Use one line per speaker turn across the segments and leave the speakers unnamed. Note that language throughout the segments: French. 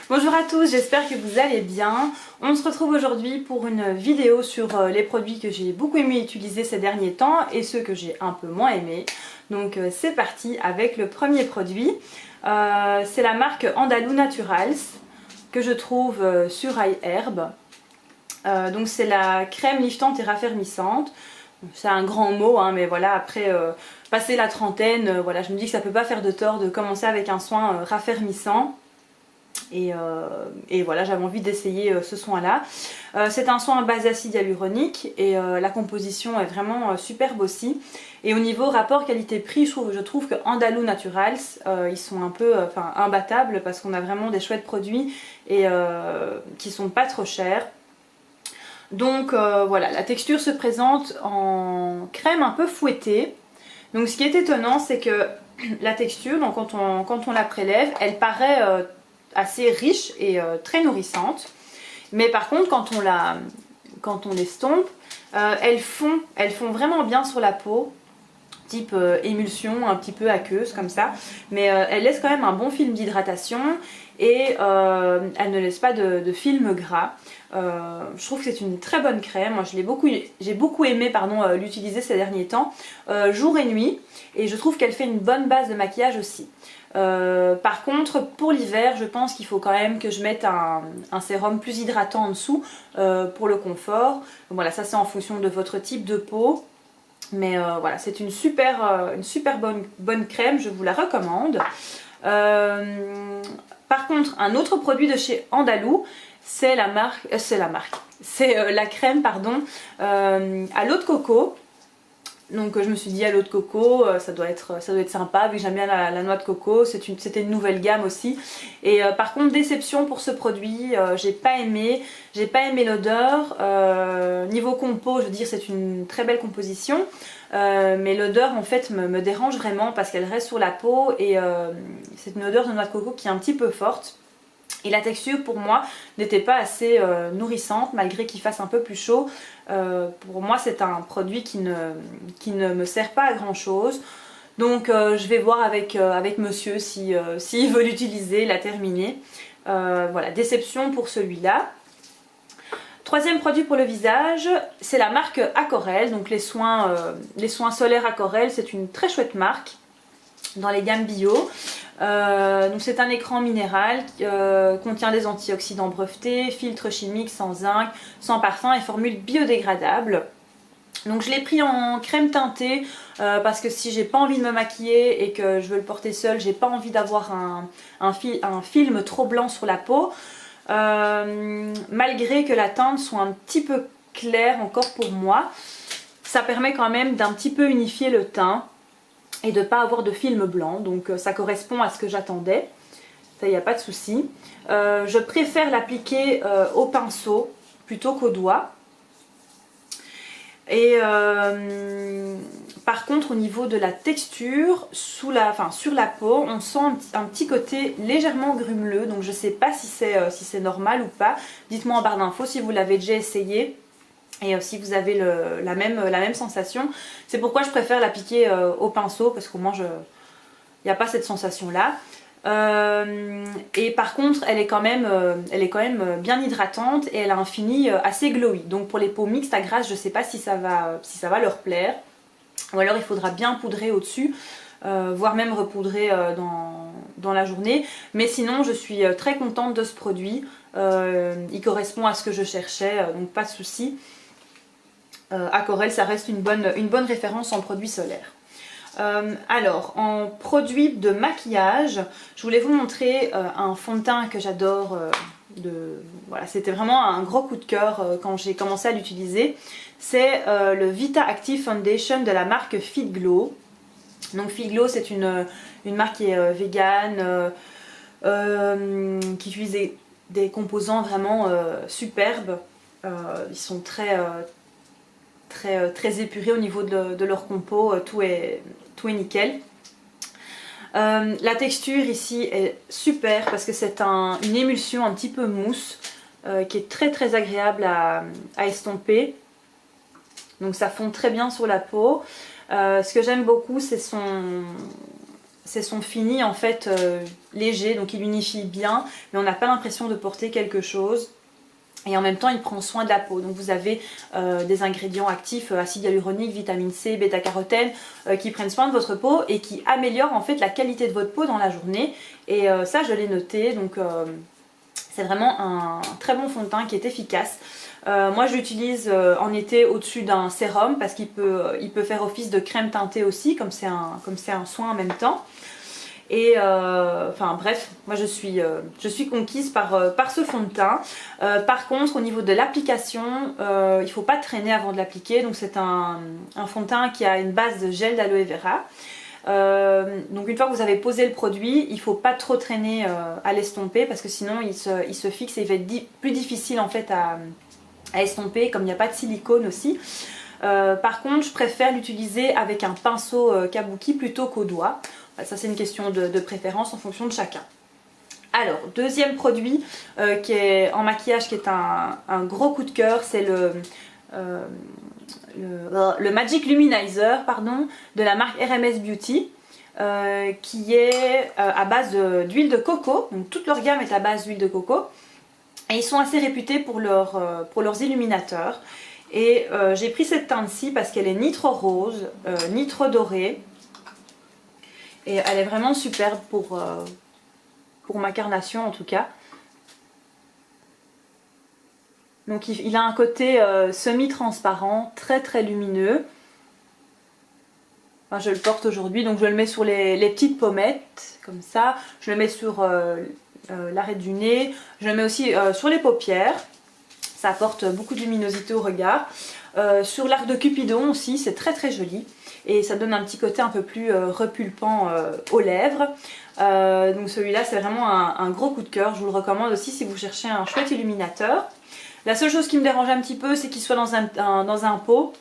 Bonjour à tous, j'espère que vous allez bien. On se retrouve aujourd'hui pour une vidéo sur les produits que j'ai beaucoup aimé utiliser ces derniers temps et ceux que j'ai un peu moins aimé. Donc c'est parti avec le premier produit. C'est la marque Andalou Naturals que je trouve sur iHerb. Donc c'est la crème liftante et raffermissante. C'est un grand mot, hein, mais voilà, après passer la trentaine, voilà, je me dis que ça peut pas faire de tort de commencer avec un soin raffermissant. Et voilà, j'avais envie d'essayer ce soin-là. C'est un soin à base d'acide hyaluronique et la composition est vraiment superbe aussi. Et au niveau rapport qualité-prix, je trouve que Andalou Naturals, ils sont un peu imbattables parce qu'on a vraiment des chouettes produits et qui sont pas trop chers. Donc voilà, la texture se présente en crème un peu fouettée. Donc ce qui est étonnant, c'est que la texture, donc quand on la prélève, elle paraît assez riche et très nourrissante. Mais par contre, quand on l'estompe, elles font vraiment bien sur la peau. Type émulsion un petit peu aqueuse comme ça, mais elle laisse quand même un bon film d'hydratation et elle ne laisse pas de film gras. Je trouve que c'est une très bonne crème. Moi j'ai beaucoup aimé l'utiliser ces derniers temps, jour et nuit, et je trouve qu'elle fait une bonne base de maquillage aussi. Par contre, pour l'hiver, je pense qu'il faut quand même que je mette un sérum plus hydratant en dessous pour le confort. Voilà, ça c'est en fonction de votre type de peau. Mais voilà, c'est une super bonne crème, je vous la recommande. Par contre, un autre produit de chez Andalou, c'est la crème à l'eau de coco. Donc je me suis dit à l'eau de coco, ça doit être sympa vu que j'aime bien la noix de coco. C'était une nouvelle gamme aussi. Et par contre, déception pour ce produit, j'ai pas aimé l'odeur. Niveau compo, je veux dire, c'est une très belle composition. Mais l'odeur en fait me dérange vraiment parce qu'elle reste sur la peau et c'est une odeur de noix de coco qui est un petit peu forte. Et la texture pour moi n'était pas assez nourrissante malgré qu'il fasse un peu plus chaud. Pour moi c'est un produit qui ne me sert pas à grand chose. Donc je vais voir avec monsieur s'il veut l'utiliser, la terminer. Voilà, déception pour celui-là. Troisième produit pour le visage, c'est la marque Acorel. Donc les soins solaires Acorel, c'est une très chouette marque dans les gammes bio. Donc c'est un écran minéral qui contient des antioxydants brevetés, filtre chimique sans zinc, sans parfum et formule biodégradable. Donc je l'ai pris en crème teintée parce que si j'ai pas envie de me maquiller et que je veux le porter seul, j'ai pas envie d'avoir un film trop blanc sur la peau. Malgré que la teinte soit un petit peu claire encore pour moi, ça permet quand même d'un petit peu unifier le teint et de ne pas avoir de film blanc, donc ça correspond à ce que j'attendais, ça il n'y a pas de souci. Je préfère l'appliquer au pinceau plutôt qu'au doigt. Et par contre au niveau de la texture, sur la peau, on sent un petit côté légèrement grumeleux, donc je ne sais pas si c'est normal ou pas. Dites-moi en barre d'infos si vous l'avez déjà essayé. Et si vous avez la même sensation. C'est pourquoi je préfère l'appliquer au pinceau, parce qu'au moins il n'y a pas cette sensation là. Et par contre elle est quand même bien hydratante et elle a un fini assez glowy. Donc pour les peaux mixtes à grasse, je ne sais pas si ça va leur plaire. Ou alors il faudra bien poudrer au dessus, voire même repoudrer dans la journée. Mais sinon je suis très contente de ce produit. Il correspond à ce que je cherchais, donc pas de souci. Acorel, ça reste une bonne référence en produits solaires. Alors, en produits de maquillage, je voulais vous montrer un fond de teint que j'adore. Voilà, c'était vraiment un gros coup de cœur quand j'ai commencé à l'utiliser. C'est le Vita Active Foundation de la marque Fit Glow. Donc Fit Glow, c'est une marque qui est végane, qui utilise des composants vraiment superbes. Ils sont très épurés au niveau de leur compo, tout est nickel. La texture ici est super parce que c'est une émulsion un petit peu mousse qui est très agréable à estomper. Donc ça fond très bien sur la peau. Ce que j'aime beaucoup, c'est c'est son fini en fait léger, donc il unifie bien, mais on n'a pas l'impression de porter quelque chose. Et en même temps, il prend soin de la peau. Donc vous avez des ingrédients actifs, acide hyaluronique, vitamine C, bêta-carotène, qui prennent soin de votre peau et qui améliorent en fait la qualité de votre peau dans la journée. Et ça, je l'ai noté. Donc c'est vraiment un très bon fond de teint qui est efficace. Moi, je l'utilise en été au-dessus d'un sérum parce qu'il peut faire office de crème teintée aussi, comme c'est un soin en même temps. Et enfin bref, moi je suis conquise par ce fond de teint. Par contre, au niveau de l'application, il ne faut pas traîner avant de l'appliquer. Donc c'est un fond de teint qui a une base de gel d'aloe vera. Donc une fois que vous avez posé le produit, il ne faut pas trop traîner à l'estomper parce que sinon il se fixe et il va être plus difficile en fait à estomper, comme il n'y a pas de silicone aussi. Par contre, je préfère l'utiliser avec un pinceau kabuki plutôt qu'au doigt. Ça c'est une question de préférence en fonction de chacun. Alors, deuxième produit qui est en maquillage, qui est un gros coup de cœur, c'est le Magic Luminizer de la marque RMS Beauty, qui est à base d'huile de coco. Donc toute leur gamme est à base d'huile de coco. Et ils sont assez réputés pour leurs illuminateurs. Et j'ai pris cette teinte-ci parce qu'elle est ni trop rose, ni trop dorée. Et elle est vraiment superbe pour ma carnation en tout cas. Donc il a un côté semi-transparent, très très lumineux. Enfin, je le porte aujourd'hui, donc je le mets sur les petites pommettes, comme ça. Je le mets sur l'arrêt du nez. Je le mets aussi sur les paupières. Ça apporte beaucoup de luminosité au regard. Sur l'arc de Cupidon aussi, c'est très très joli. Et ça donne un petit côté un peu plus repulpant aux lèvres. Donc celui-là c'est vraiment un gros coup de cœur. Je vous le recommande aussi si vous cherchez un chouette illuminateur. La seule chose qui me dérange un petit peu, c'est qu'il soit dans un pot.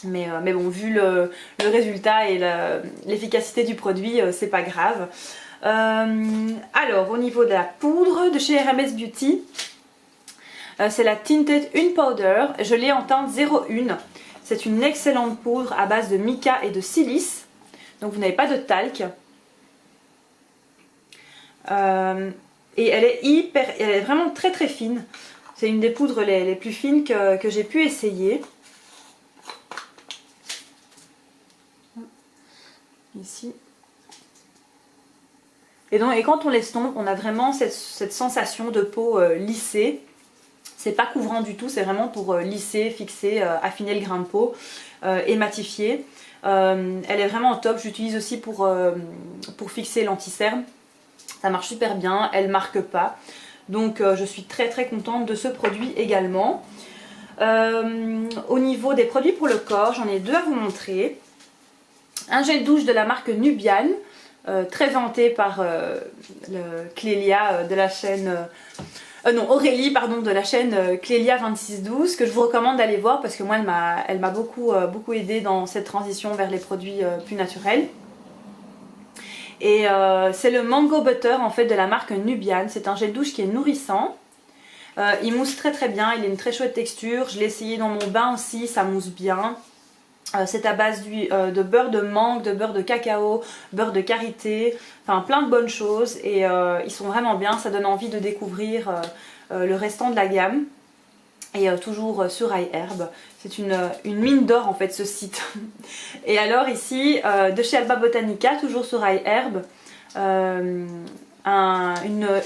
Mais bon, vu le résultat et l'efficacité du produit, c'est pas grave. Alors au niveau de la poudre de chez RMS Beauty, c'est la Tinted Une Powder. Je l'ai en teinte 01. C'est une excellente poudre à base de mica et de silice. Donc vous n'avez pas de talc. Et elle est vraiment très très fine. C'est une des poudres les plus fines que j'ai pu essayer. Ici. Et quand on l'estompe, on a vraiment cette sensation de peau lissée. C'est pas couvrant du tout, c'est vraiment pour lisser, fixer, affiner le grain de peau et matifier. Elle est vraiment au top. J'utilise aussi pour fixer l'anti-cerne. Ça marche super bien, elle marque pas. Donc je suis très très contente de ce produit également. Au niveau des produits pour le corps, j'en ai deux à vous montrer. Un gel douche de la marque Nubian, très vanté par Clélia de la chaîne... Aurélie pardon, de la chaîne Clélia2612, que je vous recommande d'aller voir parce que moi elle m'a beaucoup aidé dans cette transition vers les produits plus naturels. Et c'est le Mango Butter en fait de la marque Nubian. C'est un gel douche qui est nourrissant. Il mousse très très bien, il a une très chouette texture. Je l'ai essayé dans mon bain aussi, ça mousse bien. C'est à base de beurre de mangue, de beurre de cacao, beurre de karité, enfin plein de bonnes choses et ils sont vraiment bien, ça donne envie de découvrir le restant de la gamme. Et toujours sur iHerb, c'est une mine d'or en fait ce site. Et alors ici, de chez Alba Botanica, toujours sur iHerb, une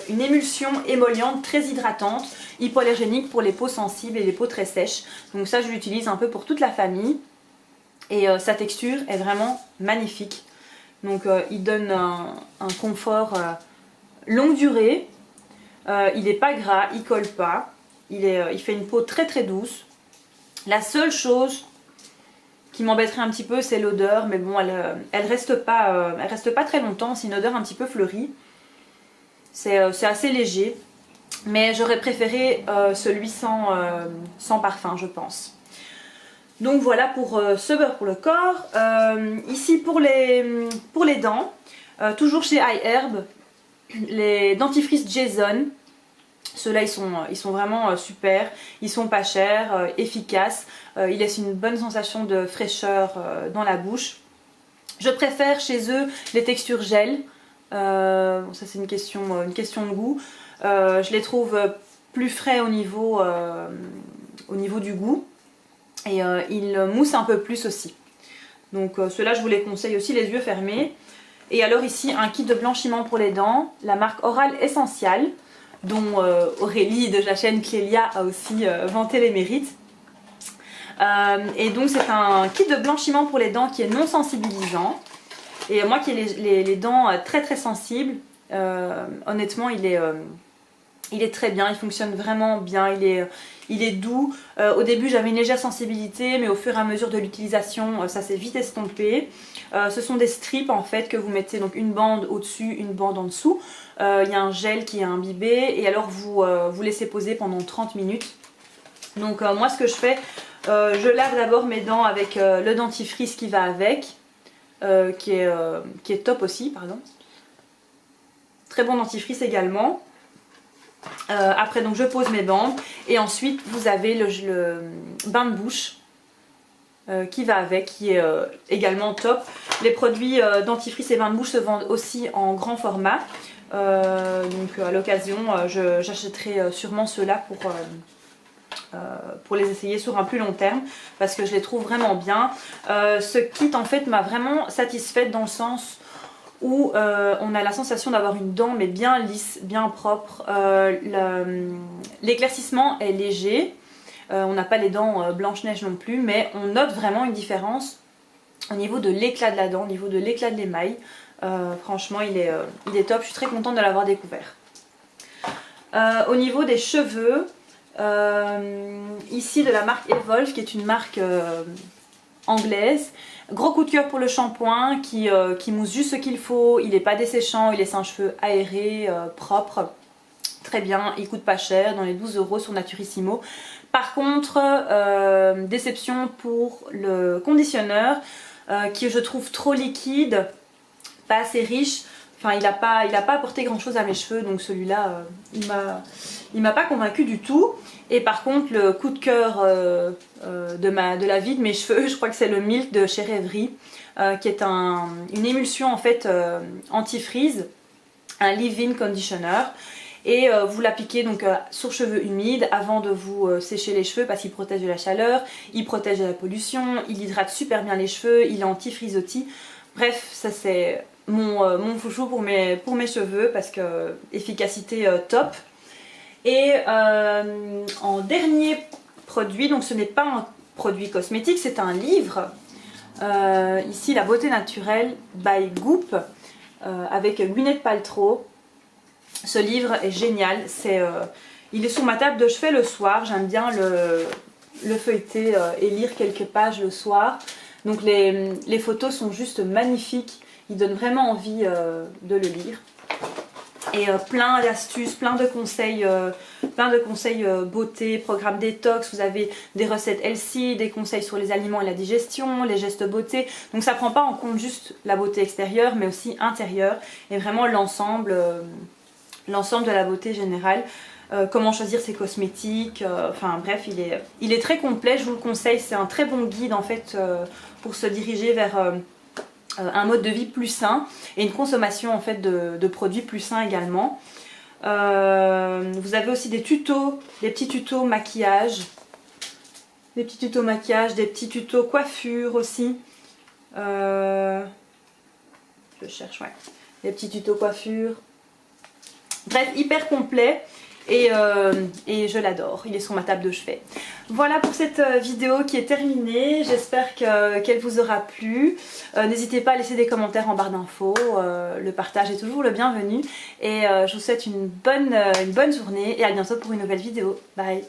émulsion émolliente très hydratante, hypoallergénique pour les peaux sensibles et les peaux très sèches. Donc ça je l'utilise un peu pour toute la famille. Et sa texture est vraiment magnifique. Donc il donne un confort longue durée. Il n'est pas gras, il colle pas. Il fait une peau très très douce. La seule chose qui m'embêterait un petit peu, c'est l'odeur. Mais bon, elle reste pas très longtemps. C'est une odeur un petit peu fleurie. C'est assez léger. Mais j'aurais préféré celui sans parfum, je pense. Donc voilà pour ce beurre pour le corps. Ici pour les dents, toujours chez iHerb, les dentifrices Jason. Ceux-là ils sont vraiment super, ils sont pas chers, efficaces, ils laissent une bonne sensation de fraîcheur dans la bouche. Je préfère chez eux les textures gel. Bon, ça c'est une question de goût. Je les trouve plus frais au niveau du goût. Et ils moussent un peu plus aussi. Donc ceux-là je vous les conseille aussi les yeux fermés. Et alors ici un kit de blanchiment pour les dents, la marque Oral Essential, dont Aurélie de la chaîne Clélia a aussi vanté les mérites. Et donc c'est un kit de blanchiment pour les dents qui est non sensibilisant. Et moi qui ai les dents très très sensibles, honnêtement il est très bien, il fonctionne vraiment bien, il est doux. Au début j'avais une légère sensibilité, mais au fur et à mesure de l'utilisation ça s'est vite estompé. Ce sont des strips en fait que vous mettez, donc une bande au-dessus, une bande en dessous. Il y a un gel qui est imbibé et alors vous laissez poser pendant 30 minutes. Donc moi ce que je fais, je lave d'abord mes dents avec le dentifrice qui va avec, qui est top aussi, pardon. Très bon dentifrice également. Après donc je pose mes bandes et ensuite vous avez le bain de bouche qui va avec, qui est également top. Les produits dentifrice et bain de bouche se vendent aussi en grand format. Donc à l'occasion j'achèterai sûrement ceux-là pour les essayer sur un plus long terme parce que je les trouve vraiment bien. Ce kit en fait m'a vraiment satisfaite dans le sens où on a la sensation d'avoir une dent mais bien lisse, bien propre. L'éclaircissement est léger, on n'a pas les dents blanche-neige non plus, mais on note vraiment une différence au niveau de l'éclat de la dent, au niveau de l'éclat de l'émail. Franchement il est top, je suis très contente de l'avoir découvert. Au niveau des cheveux, ici de la marque Evolve, qui est une marque anglaise. Gros coup de cœur pour le shampoing qui mousse juste ce qu'il faut, il n'est pas desséchant, il laisse un cheveu aéré, propre, très bien, il coûte pas cher, dans les 12 € sur Naturissimo. Par contre, déception pour le conditionneur qui je trouve trop liquide, pas assez riche. Enfin, il n'a pas apporté grand chose à mes cheveux, donc celui-là, il m'a pas convaincu du tout. Et par contre, le coup de cœur de la vie de mes cheveux, je crois que c'est le Milk de chez Rêverie, qui est une émulsion en fait anti-frizz, un leave-in conditioner. Et vous l'appliquez donc sur cheveux humides avant de vous sécher les cheveux parce qu'il protège de la chaleur, il protège de la pollution, il hydrate super bien les cheveux, il est anti-frizzotis. Bref, ça c'est mon chouchou pour mes cheveux parce que efficacité top. Et en dernier produit, donc ce n'est pas un produit cosmétique, c'est un livre. Ici La beauté naturelle by Goop avec Gwyneth Paltrow. Ce livre est génial, il est sur ma table de chevet le soir, j'aime bien le feuilleter et lire quelques pages le soir. Donc les photos sont juste magnifiques, ils donnent vraiment envie de le lire. Et plein d'astuces, plein de conseils beauté, programme détox, vous avez des recettes healthy, des conseils sur les aliments et la digestion, les gestes beauté. Donc ça ne prend pas en compte juste la beauté extérieure mais aussi intérieure et vraiment l'ensemble de la beauté générale. Comment choisir ses cosmétiques, enfin bref il est très complet, je vous le conseille, c'est un très bon guide en fait pour se diriger vers un mode de vie plus sain et une consommation en fait de produits plus sains également. Vous avez aussi des tutos, des petits tutos maquillage, des petits tutos coiffure aussi. Je cherche, ouais, des petits tutos coiffure. Bref, hyper complet. Et je l'adore, il est sur ma table de chevet. Voilà pour cette vidéo qui est terminée, j'espère qu'elle vous aura plu. N'hésitez pas à laisser des commentaires en barre d'infos, le partage est toujours le bienvenu. Et je vous souhaite une bonne journée et à bientôt pour une nouvelle vidéo. Bye!